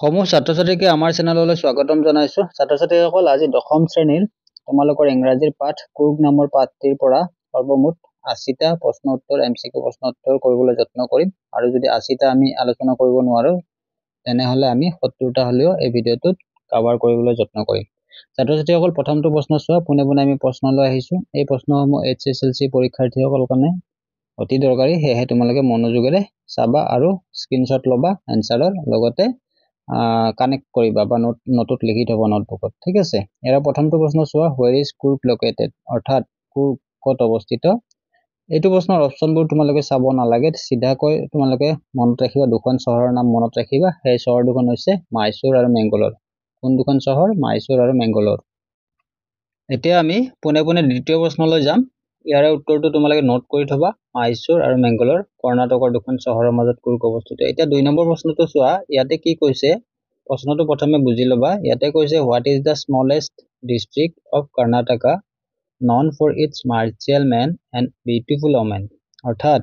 সমূহ ছাত্ৰ-ছাত্ৰীকে আমাৰ চেনেললৈ স্বাগতম জনাইছো। ছাত্ৰ-ছাত্ৰীসকল আজি দশম শ্ৰেণীৰ তোমালোকৰ ইংৰাজীৰ পাঠ কুৰ্গ নামৰ পাঠটিৰ পৰা সৰ্বমুঠ 80টা প্ৰশ্ন উত্তৰ এমসিকিউ প্ৰশ্ন উত্তৰ কৰিবলৈ যত্ন কৰিম আৰু যদি 80টা আমি আলোচনা কৰিব নোৱাৰো তেনেহলে আমি 70টা হলেও এই ভিডিঅটোত কভাৰ কৰিবলৈ যত্ন কৰিম। ছাত্ৰ-ছাত্ৰীসকল প্ৰথমটো প্ৰশ্ন চোৱা, পোনে পোনে আমি প্ৰশ্ন লৈ আহিছো। এই প্ৰশ্নসমূহ HSLC পৰীক্ষাৰ্থীসকলৰ কাৰণে অতি দৰকাৰী, সেয়েহে তোমালোকে মনোযোগেৰে চাবা আৰু স্ক্ৰিনশ্বট লবা এনসাৰৰ লগতে কানেক্ট কৰিবা বা নোটত লিখি থবা নোটবুকত, ঠিক আছে। এৰা প্ৰথমটো প্ৰশ্ন চোৱা, where is Kurg located, অৰ্থাৎ কুৰ্গ ক'ত অৱস্থিত। এইটো প্ৰশ্নৰ অপচনবোৰ তোমালোকে চাব নালাগে, সিধাকৈ তোমালোকে মনত ৰাখিবা দুখন চহৰৰ নাম মনত ৰাখিবা। সেই চহৰ দুখন হৈছে মাইসুৰ আৰু মেংগলোৰ। কোন দুখন চহৰ? মাইসুৰ আৰু মেংগলোৰ। এতিয়া আমি পোনে পোনে দ্বিতীয় প্ৰশ্নলৈ যাম। ইয়াৰে উত্তৰটো তোমালোকে নোট কৰি থবা। মাইসুৰ আৰু মেংগলোৰ কৰ্ণাটকৰ দুখন চহৰৰ মাজত কুৰ্গ অৱস্থিত। এতিয়া 2 নম্বৰ প্ৰশ্নটো চোৱা, ইয়াতে কি কৈছে প্ৰশ্নটো প্ৰথমে বুজি লবা। ইয়াতে কৈছে what is the smallest district of Karnataka known for its martial men and beautiful women, অৰ্থাৎ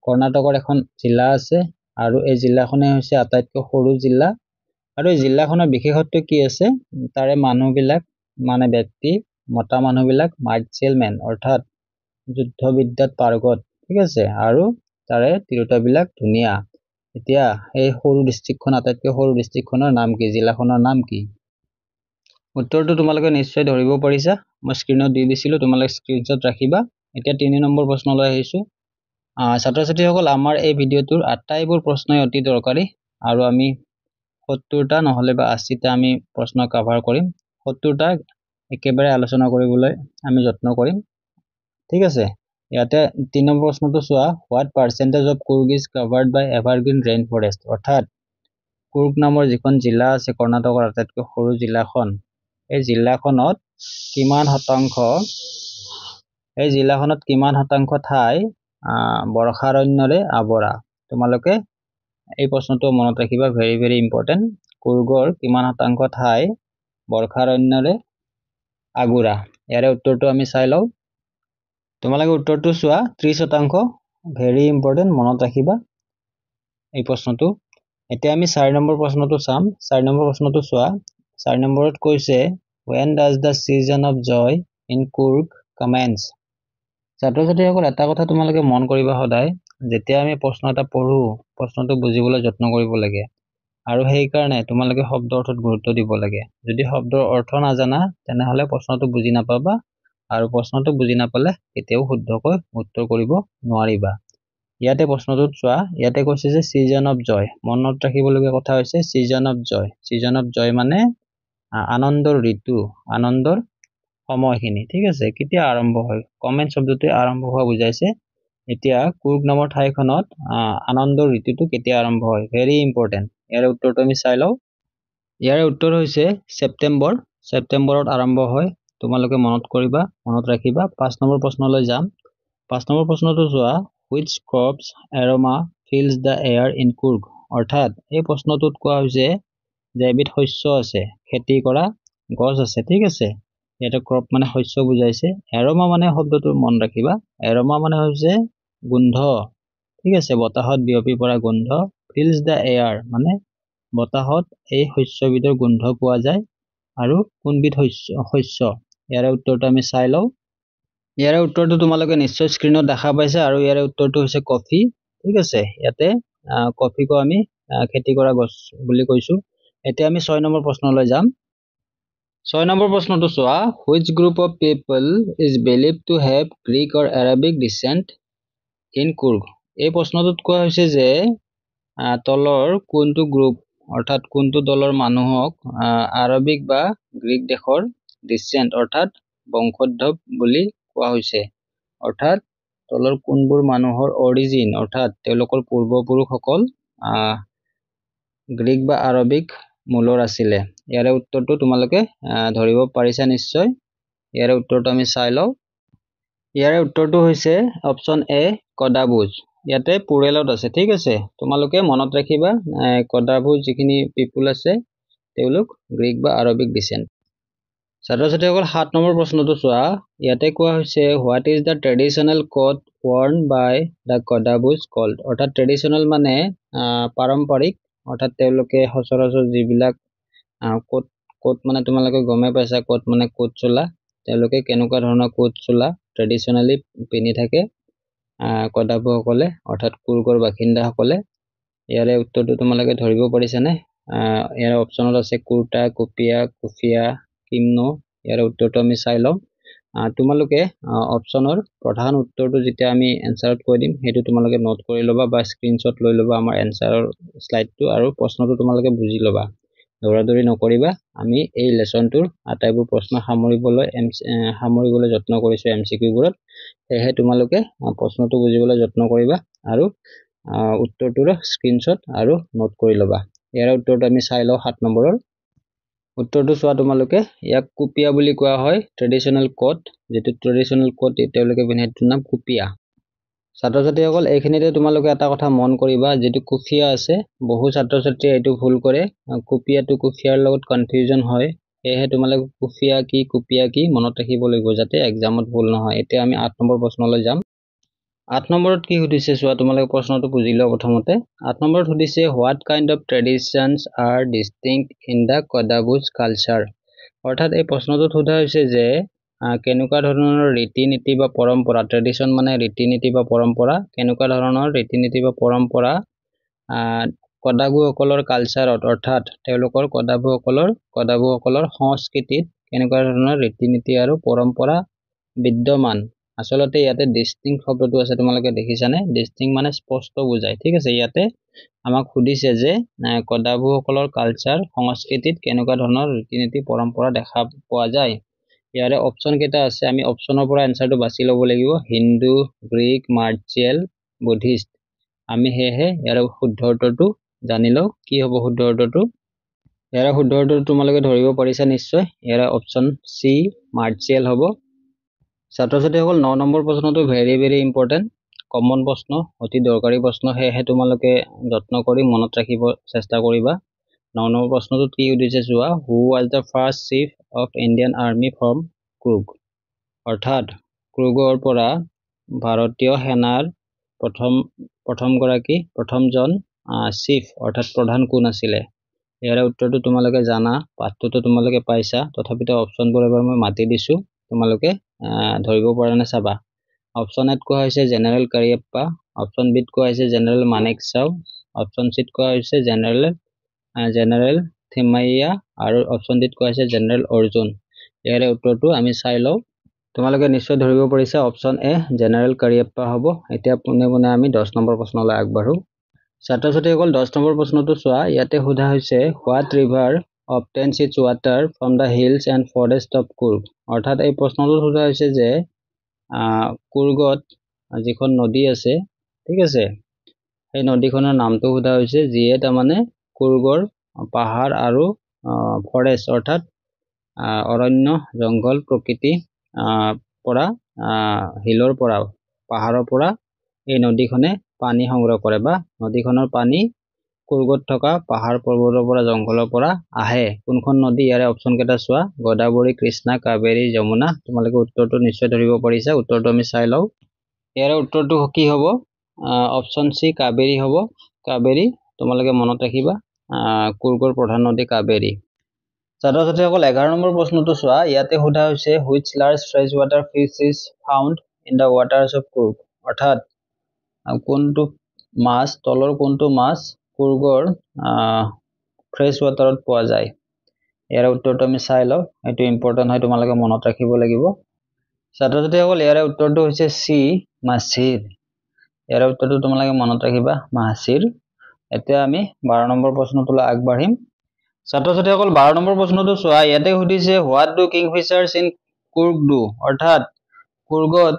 কৰ্ণাটকৰ এখন জিলা আছে আৰু এই জিলাখনে হৈছে আটাইতকৈ সৰু জিলা আৰু এই জিলাখনৰ বিশেষত্ব কি আছে, তাৰে মানুহবিলাক মানে ব্যক্তি মতা মানুহবিলাক মাৰ্চিয়েল মেন অৰ্থাৎ যুদ্ধবিদ্যাত পাৰগত, ঠিক আছে, আৰু তাৰে তিৰোতাবিলাক ধুনীয়া। এতিয়া এই সৰু ডিস্ট্ৰিক্টখন আটাইতকৈ সৰু ডিস্ট্ৰিক্টখনৰ নাম কি, জিলাখনৰ নাম কি? উত্তৰটো তোমালোকে নিশ্চয় ধৰিব পাৰিছা, মই স্ক্ৰিনত দি দিছিলো, তোমালোকে স্ক্ৰিনশ্বট ৰাখিবা। এতিয়া 3 নম্বৰ প্ৰশ্নলৈ আহিছো। ছাত্ৰ-ছাত্ৰীসকল আমাৰ এই ভিডিঅ'টোৰ আটাইবোৰ প্ৰশ্নই অতি দৰকাৰী আৰু আমি 70টা নহলে বা 80টা আমি প্ৰশ্ন কভাৰ কৰিম। 70টা একেবাৰে আলোচনা কৰিবলৈ আমি যত্ন কৰিম, ঠিক আছে। ইয়াতে 3 নম্বৰ প্ৰশ্নটো চোৱা, what percentage of Kurg is covered by evergreen rainforest, অৰ্থাৎ কুৰ্গ নামৰ যিখন জিলা আছে কৰ্ণাটকৰ আটাইতকৈ সৰু জিলাখন, এই জিলাখনত কিমান শতাংশ ঠাই বৰ্ষাৰণ্যৰে আৱৰা। তোমালোকে এই প্ৰশ্নটো মনত ৰাখিবা, ভেৰি ভেৰি ইম্পৰ্টেণ্ট। কুৰ্গৰ কিমান শতাংশ ঠাই বৰ্ষাৰণ্যৰে আগুৰা। ইয়াৰে উত্তৰটো আমি চাই লওঁ। তোমালোকে উত্তৰটো চোৱা, 30%, ভেৰি ইম্পৰ্টেণ্ট, মনত ৰাখিবা এই প্ৰশ্নটো। এতিয়া আমি 4 নম্বৰ প্ৰশ্নটো চাম। 4 নম্বৰ প্ৰশ্নটো চোৱা, 4 নম্বৰত কৈছে when does the season of joy in Kurg commence। ছাত্ৰ-ছাত্ৰীসকল এটা কথা তোমালোকে মন কৰিবা, সদায় যেতিয়া আমি প্ৰশ্ন এটা পঢ়ো প্ৰশ্নটো বুজিবলৈ যত্ন কৰিব লাগে আৰু সেইকাৰণে তোমালোকে শব্দ অৰ্থত গুৰুত্ব দিব লাগে। যদি শব্দৰ অৰ্থ নাজানা তেনেহলে প্ৰশ্নটো বুজি নাপাবা আৰু প্ৰশ্নটো বুজি নাপালে কেতিয়াও শুদ্ধকৈ উত্তৰ কৰিব নোৱাৰিবা। ইয়াতে প্ৰশ্নটোত চোৱা, ইয়াতে কৈছে যে সিজন অফ জয়, মনত ৰাখিবলগীয়া কথা হৈছে সিজন অফ জয়। সিজন অফ জয় মানে আনন্দৰ ঋতু, আনন্দৰ সময়খিনি, ঠিক আছে। কেতিয়া আৰম্ভ হয়, কমেন্ট শব্দটোৱে আৰম্ভ হোৱা বুজাইছে। এতিয়া কুৰ্গ নামৰ ঠাইখনত আনন্দৰ ঋতুটো কেতিয়া আৰম্ভ হয়, ভেৰি ইম্পৰ্টেণ্ট। ইয়াৰ উত্তৰটো আমি চাই লওঁ। ইয়াৰ উত্তৰ হৈছে ছেপ্টেম্বৰ। ছেপ্টেম্বৰত আৰম্ভ হয়, তোমালোকে মনত কৰিবা, মনত ৰাখিবা। 5 নম্বৰ প্ৰশ্নলৈ যাম। 5 নম্বৰ প্ৰশ্নটো চোৱা, which crops aroma fills the air in Kurg, অৰ্থাৎ এই প্ৰশ্নটোত কোৱা হৈছে যে এবিধ শস্য আছে, খেতি কৰা গছ আছে, ঠিক আছে। ইয়াতে ক্ৰপ মানে শস্য বুজাইছে। এৰমা মানে শব্দটো মন ৰাখিবা, এৰমা মানে হৈছে গোন্ধ, ঠিক আছে, বতাহত বিয়পি পৰা গোন্ধ। ফিল্স দ্য এয়াৰ মানে বতাহত এই শস্যবিধৰ গোন্ধ পোৱা যায়। আৰু কোনবিধ শস্য, ইয়াৰে উত্তৰটো আমি চাই লওঁ। ইয়াৰে উত্তৰটো তোমালোকে নিশ্চয় স্ক্ৰিনত দেখা পাইছে আৰু ইয়াৰে উত্তৰটো হৈছে কফি, ঠিক আছে। ইয়াতে কফিকো আমি খেতি কৰা গছ বুলি কৈছো। এতিয়া আমি 6 নম্বৰ প্ৰশ্নলৈ যাম। 6 নম্বৰ প্ৰশ্নটো চোৱা, which group of people is believed to have Greek or Arabic descent in Kurg। এই প্ৰশ্নটোত কোৱা হৈছে যে তলৰ কোনটো গ্ৰুপ অৰ্থাৎ কোনটো দলৰ মানুহক আৰবিক বা গ্ৰীক দেশৰ ডিসেন্ট অৰ্থাৎ বংশোদ্ভৱ বুলি কোৱা হৈছে। অৰ্থাৎ তলৰ কোনবোৰ মানুহৰ অৰিজিন অৰ্থাৎ তেওঁলোকৰ পূৰ্বপুৰুষসকল গ্ৰীক বা আৰবিক মূলৰ আছিলে। ইয়াৰে উত্তৰটো তোমালোকে ধৰিব পাৰিছা নিশ্চয়। ইয়াৰে উত্তৰটো আমি চাই লওঁ। ইয়াৰে উত্তৰটো হৈছে অপচন এ, কদাবুজ। ইয়াতে পুৰেলত আছে, ঠিক আছে। তোমালোকে মনত ৰাখিবা কদাবুজ যিখিনি পিপুল আছে তেওঁলোক গ্ৰীক বা আৰবিক ডিসেন্ট। ছাত্ৰ-ছাত্ৰীসকল 7 নম্বৰ প্ৰশ্নটো চোৱা, ইয়াতে কোৱা হৈছে what is the traditional coat worn by the কদাবুজ কল্ড, অৰ্থাৎ ট্ৰেডিশ্যনেল মানে পাৰম্পৰিক অৰ্থাৎ তেওঁলোকে সচৰাচৰ যিবিলাক কোট কোট মানে তোমালোকে গমে পাইছা কোট মানে কোট চোলা তেওঁলোকে কেনেকুৱা ধৰণৰ কোট চোলা ট্ৰেডিশনালি পিন্ধি থাকে কদাবুসকলে অৰ্থাৎ কুৰ্গৰ বাসিন্দাসকলে ইয়াৰে উত্তৰটো তোমালোকে ধৰিব পাৰিছানে ইয়াৰ অপচনত আছে কুৰ্তা কুপিয়া কুফিয়া কিমনো ইয়াৰ উত্তৰটো আমি চাই লওঁ তোমালোকে অপচনৰ প্ৰধান উত্তৰটো যেতিয়া আমি এনসাৰত কৈ দিম হেতু তোমালোকে নোট কৰি লবা বা স্ক্ৰিনশ্বট লৈ লবা আমাৰ এনসাৰৰ স্লাইডটো আৰু প্ৰশ্নটো তোমালোকে বুজি লবা দৌৰাদৌৰি নকৰিবা আমি এই লেসনটোৰ আটাইবোৰ প্ৰশ্ন সামৰিবলৈ যত্ন কৰিছো এমসিকিউবোৰত সেয়ে তোমালোকে প্ৰশ্নটো বুজিবলৈ যত্ন কৰিবা আৰু উত্তৰটোৰ স্ক্ৰিনশ্বট আৰু নোট কৰি লবা ইয়াৰ উত্তৰটো আমি চাই লওঁ 7 নম্বৰৰ উত্তৰটো চোৱা তোমালোকে ইয়াক কুপিয়া বুলি কোৱা হয় ট্ৰেডিশনাল কোট যেটো ট্ৰেডিশনাল কোট তেওঁলোকে পিন্ধে তাৰ নাম কুপিয়া ছাত্ৰ-ছাত্ৰীসকল এইখিনিতে তোমালোকে এটা কথা মন কৰিবা যেটো কুফিয়া আছে বহু ছাত্ৰ-ছাত্ৰী এটো ভুল কৰে কুপিয়াটো কুফিয়াৰ লগত কনফিউজন হয় এহে তোমালোকে কুপিয়া কি মনত ৰাখিব লাগিব যাতে এক্সামত ভুল নহয় এতিয়া আমি 8 নম্বৰ প্ৰশ্নলৈ যাম 8 নম্বৰত কি সুধিছে চোৱা তোমালোকে প্ৰশ্নটো বুজি লোৱা প্ৰথমতে 8 নম্বৰত সুধিছে what kind of traditions are distinct in the Kodabus culture অৰ্থাৎ এই প্ৰশ্নটো সোধা হৈছে যে কেনেকুৱা ধৰণৰ ৰীতি-নীতি বা পৰম্পৰা ট্ৰেডিশন মানে ৰীতি-নীতি বা পৰম্পৰা কেনেকুৱা ধৰণৰ ৰীতি-নীতি বা পৰম্পৰা কদাবুসকলৰ কালচাৰত অৰ্থাৎ তেওঁলোকৰ কদাবুসকলৰ সংস্কৃতিত কেনেকুৱা ধৰণৰ ৰীতি-নীতি আৰু পৰম্পৰা বিদ্যমান আসলতে ইয়াতে ডিস্টিংক্ট শব্দটো আছে তোমালোকে দেখিছানে ডিস্টিংক্ট মানে স্পষ্ট বুজায় ঠিক আছে ইয়াতে আমাক সুধিছে যে কদাবুসকলৰ কালচাৰ সংস্কৃতিত কেনেকুৱা ধৰণৰ ৰীতি-নীতি পৰম্পৰা দেখা পোৱা যায় ইয়াৰে অপচন কেটা আছে আমি অপচনৰ পৰা এনসাৰটো বাছি ল'ব লাগিব হিন্দু গ্ৰীক মাৰ্চিয়েল বুদ্ধিষ্ট আমি হেহে ইয়াৰ শুদ্ধ উত্তৰটো জানি লও কি হ'ব শুদ্ধ উত্তৰটো ইয়াৰ শুদ্ধ উত্তৰটো তোমালোকে ধৰিব পাৰিছা নিশ্চয় ইয়াৰ অপচন সি মাৰ্চিয়েল হ'ব ছাত্ৰ-ছাত্ৰীসকল 9 নম্বৰ প্ৰশ্নটো ভেৰি ইম্পৰ্টেন্ট কমন প্ৰশ্ন অতি দৰকাৰী প্ৰশ্ন হেহে তোমালোকে যত্ন কৰি মনত ৰাখিব চেষ্টা কৰিবা 9 নম্বৰ প্ৰশ্নটো কি উদ্দেশ্যে চোৱা হু was the first chief of Indian Army from Kurg অৰ্থাৎ কুৰ্গৰ পৰা ভাৰতীয় সেনাৰ প্ৰথমজন চিফ অৰ্থাৎ প্ৰধান কোন আছিলে ইয়াৰ উত্তৰটো তোমালোকে জানা পাঠটোতো তোমালোকে পাইছা তথাপিতো অপচনবোৰ এবাৰ মই মাতি দিছো তোমালোকে ধৰিব পৰা না চাবা অপচন এত কোৱা হৈছে জেনাৰেল কাৰিয়াপ্পা অপচন বিত কোৱা হৈছে জেনাৰেল মানেকশাও অপচন সিত কোৱা হৈছে জেনাৰেল থিমাইয়া আৰু অপচন ডিত কোৱা হৈছে জেনাৰেল অৰ্জুন ইয়াৰে উত্তৰটো আমি চাই লওঁ তোমালোকে নিশ্চয় ধৰিব পাৰিছা অপচন এ জেনাৰেল কাৰিয়াপ্পা হ'ব এতিয়া পুনে আমি 10 নম্বৰ প্ৰশ্নলৈ আগবাঢ়ো ছাত্ৰ-ছাত্ৰীসকল 10 নম্বৰ প্ৰশ্নটো চোৱা ইয়াতে সোধা হৈছে what river obtains its water from the hills and forest of Kurg অৰ্থাৎ এই প্ৰশ্নটো সোধা হৈছে যে কুৰ্গত যিখন নদী আছে ঠিক আছে এই নদীখনৰ নামটো সোধা হৈছে যিয়ে তাৰমানে কুৰ্গৰ পাহাৰ আৰু ফৰেষ্ট অৰ্থাৎ অৰণ্য জংগল প্ৰকৃতি পৰা হিলৰ পৰা পাহাৰৰ পৰা এই নদীখনে পানী সংগ্ৰহ কৰে বা নদীখনৰ পানী কুৰ্গত থকা পাহাৰ পৰ্বতৰ পৰা জংগলৰ পৰা আহে কোনখন নদী ইয়াৰে অপচন কেটা চোৱা গোদাবৰী কৃষ্ণা কাবেৰী যমুনা তোমালোকে উত্তৰটো নিশ্চয় ধৰিব পাৰিছা উত্তৰটো আমি চাই লওঁ ইয়াৰে উত্তৰটো কি হ'ব অপচন সি কাবেৰী হ'ব কাবেৰী তোমালোকে মনত ৰাখিবা কুৰ্গৰ প্ৰধান নদী কাবেৰী ছাত্ৰ-ছাত্ৰীসকল 11 নম্বৰ প্ৰশ্নটো চোৱা ইয়াতে সোধা হৈছে which large freshwater fish is found in the waters of Kurg অৰ্থাৎ কোনটো মাছ তলৰ কোনটো মাছ কুৰ্গৰ ফ্ৰেছ ৱাটাৰত পোৱা যায় ইয়াৰ উত্তৰটো আমি চাই লওঁ এটো ইম্পৰ্টেন্ট হয় তোমালোকে মনত ৰাখিব লাগিব ছাত্ৰ-ছাত্ৰীসকল ইয়াৰ উত্তৰটো হৈছে সি মাছিৰ ইয়াৰ উত্তৰটো তোমালোকে মনত ৰাখিবা মাছিৰ এতিয়া আমি 12 নম্বৰ প্ৰশ্নটোলৈ আগবাঢ়িম ছাত্ৰ-ছাত্ৰীসকল 12 নম্বৰ প্ৰশ্নটো চোৱা ইয়াতে সুধিছে what do kingfishers in Coorg do অৰ্থাৎ কুৰ্গত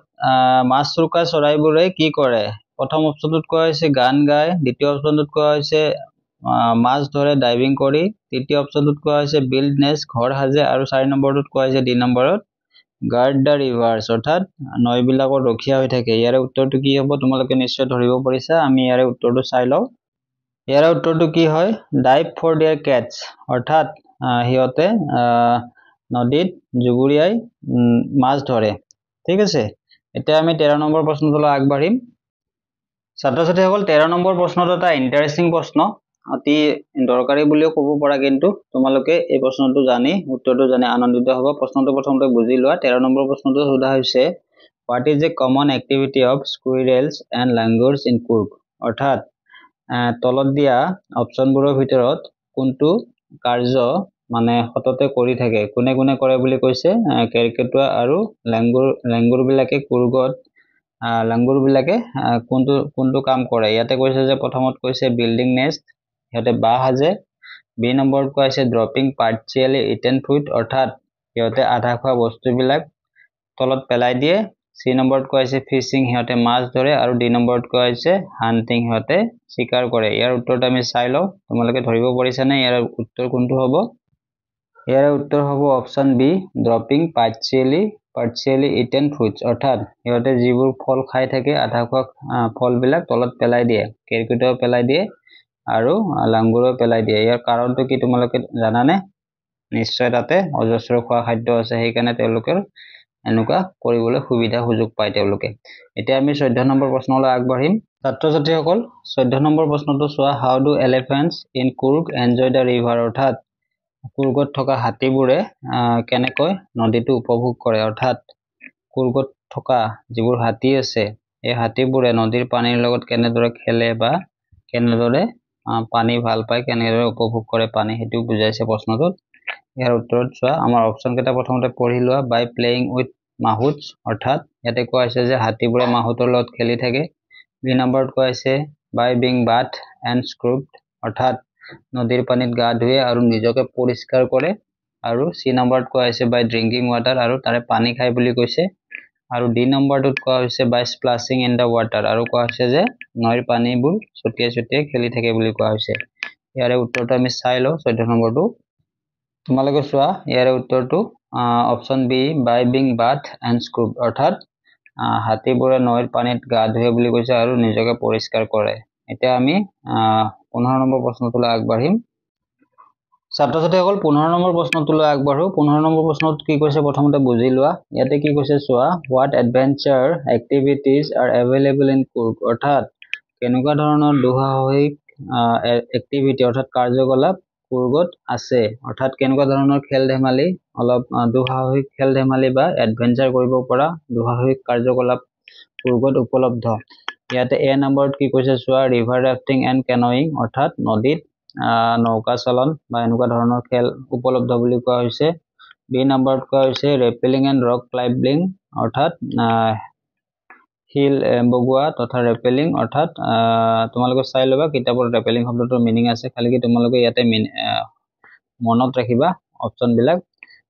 মাছ ৰুকা চৰাইবোৰে কি কৰে প্ৰথম অপচনটোত কোৱা হৈছে গান গায় দ্বিতীয় অপচনটোত কোৱা হৈছে মাছ ধৰে ডাইভিং কৰি তৃতীয় অপচনটোত কোৱা হৈছে বিল্ড নেষ্ট ঘৰ সাজে আৰু 4 নম্বৰটোত কোৱা হৈছে ডি নম্বৰত গাৰ্ড দা ৰিভাৰ্ছ অৰ্থাৎ নৈবিলাকৰ ৰক্ষা হৈ থাকে ইয়াৰে উত্তৰটো কি হ'ব তোমালোকে নিশ্চয় ধৰিব পাৰিছা আমি ইয়াৰে উত্তৰটো চাই লওঁ ইয়াৰে উত্তৰটো কি হয় ডাইভ ফৰ देयर কেটছ অৰ্থাৎ হিয়তে নদীত জুগুৰিয়াই মাছ ধৰে ঠিক আছে এতিয়া আমি 13 নম্বৰ প্ৰশ্নটোলৈ আগবাঢ়িম ছাত্ৰ-ছাত্ৰীসকল 13 নম্বৰ প্ৰশ্নটো এটা ইন্টাৰেষ্টিং প্ৰশ্ন অতি দৰকাৰী বুলিও ক'ব পৰা, কিন্তু তোমালোকে এই প্ৰশ্নটো জানি উত্তৰটো জানি আনন্দিত হ'ব। প্ৰশ্নটো প্ৰথমতে বুজি লোৱা। 13 নম্বৰ প্ৰশ্নটো সোধা হৈছে, what is a common activity of squirrels and langurs in Coorg? অৰ্থাৎ তলত দিয়া অপশ্যনবোৰৰ ভিতৰত কোনটো কাৰ্য মানে সততে কৰি থাকে, কোনে কোনে কৰে বুলি কৈছে? কেৰ্কেটুৱা আৰু লাংগুৰবিলাকে কুৰ্গত লাংগুৰবিলাকে কোনটো কাম কৰে? ইয়াতে কৈছে যে প্ৰথমত কৈছে বিল্ডিং নেষ্ট, সিহঁতে বাঁহ সাজে। বি নম্বৰত কোৱা হৈছে ড্ৰপিং পাৰ্চিয়েলি ইটেন ফুড, অৰ্থাৎ সিহঁতে আধা খোৱা বস্তুবিলাক তলত পেলাই দিয়ে। চি নম্বৰত কোৱা হৈছে ফিচিং, সিহঁতে মাছ ধৰে। আৰু ডি নম্বৰত কোৱা হৈছে হাণ্টিং, সিহঁতে চিকাৰ কৰে। ইয়াৰ উত্তৰটো আমি চাই লওঁ। তোমালোকে ধৰিব পাৰিছানে ইয়াৰ উত্তৰ কোনটো হ'ব? ইয়াৰ উত্তৰ হ'ব option B, dropping partially eaten foods, অৰ্থাৎ সিহঁতে যিবোৰ ফল খাই থাকে আধা খোৱা ফলবিলাক তলত পেলাই দিয়ে। কেৰ্কেটুৱাও পেলাই দিয়ে আৰু লাংগুৰেও পেলাই দিয়ে। ইয়াৰ কাৰণটো কি তোমালোকে জানানে? নিশ্চয় তাতে অজস্ৰ খোৱা খাদ্য আছে, সেইকাৰণে তেওঁলোকৰ এনেকুৱা কৰিবলৈ সুযোগ পায় তেওঁলোকে। এতিয়া আমি 14 নম্বৰ প্ৰশ্নলৈ আগবাঢ়িম। ছাত্ৰ ছাত্ৰীসকল 14 নম্বৰ প্ৰশ্নটো চোৱা, how do elephants in Coorg enjoy the river? অৰ্থাৎ কুৰ্গত থকা হাতীবোৰে কেনেকৈ নদীটো উপভোগ কৰে? অৰ্থাৎ কুৰ্গত থকা যিবোৰ হাতী আছে, এই হাতীবোৰে নদীৰ পানীৰ লগত কেনেদৰে খেলে বা কেনেদৰে পানী ভাল পায়, কেনেদৰে উপভোগ কৰে পানী, সেইটো বুজাইছে প্ৰশ্নটোত। ইয়াৰ উত্তৰত চোৱা, আমাৰ অপশ্যন কেইটা প্ৰথমতে পঢ়ি লোৱা। বাই প্লেয়িং উইথ মাহুটছ, অৰ্থাৎ ইয়াতে কোৱা হৈছে যে হাতীবোৰে মাহুতৰ লগত খেলি থাকে। বি নম্বৰত কোৱা হৈছে বাই বিং বাথ এণ্ড স্ক্ৰুবড, অৰ্থাৎ নদীৰ পানীত গা ধুৱে আৰু নিজকে পৰিষ্কাৰ কৰে। আৰু চি নম্বৰত কোৱা হৈছে বাই ড্ৰিংকিং ৱাটাৰ, আৰু তাৰে পানী খাই বুলি কৈছে। আৰু ডি নম্বৰটোত কোৱা হৈছে বাই স্প্লাছিং ইন দ্য ৱাটাৰ, আৰু কোৱা হৈছে যে নৈৰ পানীবোৰ ছটিয়াই খেলি থাকে বুলি কোৱা হৈছে। ইয়াৰে উত্তৰটো আমি চাই লওঁ। 14 নম্বৰটো তোমালোকে চোৱা, ইয়াৰে উত্তৰটো option B, by being bath and scrub, অৰ্থাৎ হাতীবোৰে নৈৰ পানীত গা ধুৱে বুলি কৈছে আৰু নিজকে পৰিষ্কাৰ কৰে। এতিয়া আমি 15 নম্বৰ প্ৰশ্নটোলৈ আগবাঢ়িম। ছাত্ৰ ছাত্ৰীসকল 15 নম্বৰ প্ৰশ্নটোলৈ আগবাঢ়ো। 15 নম্বৰ প্ৰশ্নত কি কৈছে প্ৰথমতে বুজি লোৱা। ইয়াতে কি কৈছে চোৱা, what adventure activities R available in Coorg? অৰ্থাৎ কেনেকুৱা ধৰণৰ দুঃসাহসিক এক্টিভিটি অৰ্থাৎ কাৰ্যকলাপ কুৰ্গত আছে? অৰ্থাৎ কেনেকুৱা ধৰণৰ খেল ধেমালি, অলপ দুঃসাহসিক খেল ধেমালি বা এডভেঞ্চাৰ কৰিব পৰা দুঃসাহসিক কাৰ্যকলাপ কুৰ্গত উপলব্ধ। ইয়াতে এ নম্বৰত কি কৈছে চোৱা, ৰিভাৰ ৰাফটিং এণ্ড কেনয়িং, অৰ্থাৎ নদীত নৌকা চালন বা এনেকুৱা ধৰণৰ খেল উপলব্ধ বুলি কোৱা হৈছে। বি নম্বৰত কোৱা হৈছে ৰেপেলিং এণ্ড ৰক ক্লাইম্বিং, অৰ্থাৎ শিল বগোৱা তথা ৰেপেলিং, অৰ্থাৎ তোমালোকে চাই ল'বা কিতাপত ৰেপেলিং শব্দটোৰ মিনিং আছে, খালি কি তোমালোকে ইয়াতে মনত ৰাখিবা অপশ্যনবিলাক।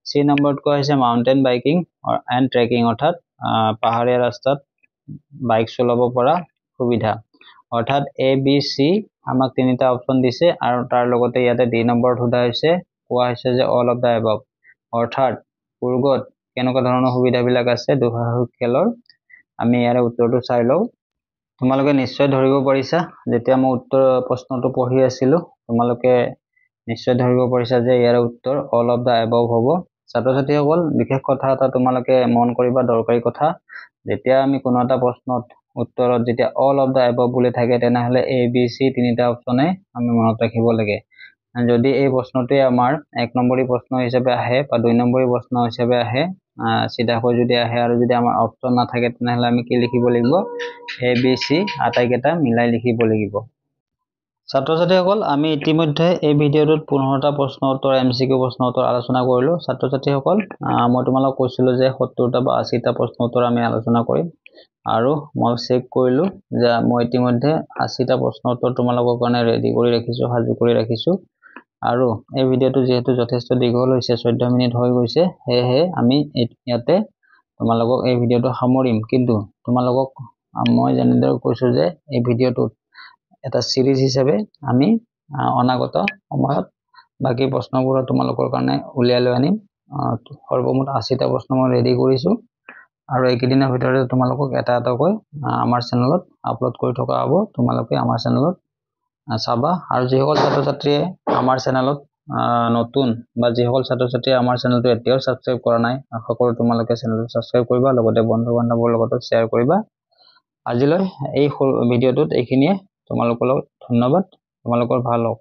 চি নম্বৰত কোৱা হৈছে মাউণ্টেইন বাইকিং এণ্ড ট্ৰেকিং, অৰ্থাৎ পাহাৰীয়া ৰাস্তাত বাইক চলাব পৰা সুবিধা। অৰ্থাৎ এ বি চি আমাক তিনিটা অপশ্যন দিছে, আৰু তাৰ লগতে ইয়াতে ডি নম্বৰত সোধা হৈছে, কোৱা হৈছে যে অল অফ দ্য এবাভ, অৰ্থাৎ কুৰ্গত কেনেকুৱা ধৰণৰ সুবিধাবিলাক আছে দুঃসাহসিক খেলৰ। আমি ইয়াৰে উত্তৰটো চাই লওঁ। তোমালোকে নিশ্চয় ধৰিব পাৰিছা, যেতিয়া মই প্ৰশ্নটো পঢ়ি আছিলোঁ তোমালোকে নিশ্চয় ধৰিব পাৰিছা যে ইয়াৰে উত্তৰ অল অফ দ্য এবাভ হ'ব। ছাত্ৰ ছাত্ৰীসকল বিশেষ কথা এটা তোমালোকে মন কৰিবা, দৰকাৰী কথা, যেতিয়া আমি কোনো এটা প্ৰশ্নত উত্তৰত যেতিয়া অল অফ দ্য এবাভ বুলি থাকে, তেনেহ'লে এ বি চি তিনিটা অপশ্যনে আমি মনত ৰাখিব লাগে। যদি এই প্ৰশ্নটোৱে আমাৰ 1 নম্বৰী প্ৰশ্ন হিচাপে আহে বা 2 নম্বৰী প্ৰশ্ন হিচাপে আহে, চিধাকৈ যদি আহে আৰু যদি আমাৰ অপশ্যন নাথাকে, তেনেহ'লে আমি কি লিখিব লাগিব? এ বি চি আটাইকেইটা মিলাই লিখিব লাগিব। ছাত্ৰ ছাত্ৰীসকল আমি ইতিমধ্যে এই ভিডিঅ'টোত 15টা প্ৰশ্ন উত্তৰ MCQ প্ৰশ্ন উত্তৰ আলোচনা কৰিলোঁ। ছাত্ৰ ছাত্ৰীসকল মই তোমালোকক কৈছিলোঁ যে 70টা বা 80টা প্ৰশ্ন উত্তৰ আমি আলোচনা কৰিম, আৰু মই চেক কৰিলোঁ যে মই ইতিমধ্যে 80টা প্ৰশ্ন উত্তৰ তোমালোকৰ কাৰণে ৰেডি কৰি ৰাখিছোঁ, সাজু কৰি ৰাখিছোঁ। আৰু এই ভিডিঅ'টো যিহেতু যথেষ্ট দীঘল হৈছে, 14 মিনিট হৈ গৈছে, সেয়েহে আমি ইয়াতে তোমালোকক এই ভিডিঅ'টো সামৰিম। কিন্তু তোমালোকক মই যেনেদৰে কৈছোঁ যে এই ভিডিঅ'টোত এটা চিৰিজ হিচাপে আমি অনাগত সময়ত বাকী প্ৰশ্নবোৰ তোমালোকৰ কাৰণে উলিয়াই লৈ আনিম। সৰ্বমুঠ 80টা প্ৰশ্ন মই ৰেডি কৰিছোঁ, আৰু এইকেইদিনৰ ভিতৰতে তোমালোকক এটা এটাকৈ আমাৰ চেনেলত আপলোড কৰি থকা হ'ব। তোমালোকে আমাৰ চেনেলত চাবা, আৰু যিসকল ছাত্ৰ ছাত্ৰীয়ে আমাৰ চেনেলত নতুন বা যিসকল ছাত্ৰ ছাত্ৰীয়ে আমাৰ চেনেলটো এতিয়াও ছাবস্ক্ৰাইব কৰা নাই, আশা কৰোঁ তোমালোকে চেনেলটো ছাবস্ক্ৰাইব কৰিবা, লগতে বন্ধু বান্ধৱৰ লগতো শ্বেয়াৰ কৰিবা। আজিলৈ এই ভিডিঅ'টোত এইখিনিয়ে। তোমালোকৰ লগত ধন্যবাদ। তোমালোকৰ ভাল হওক।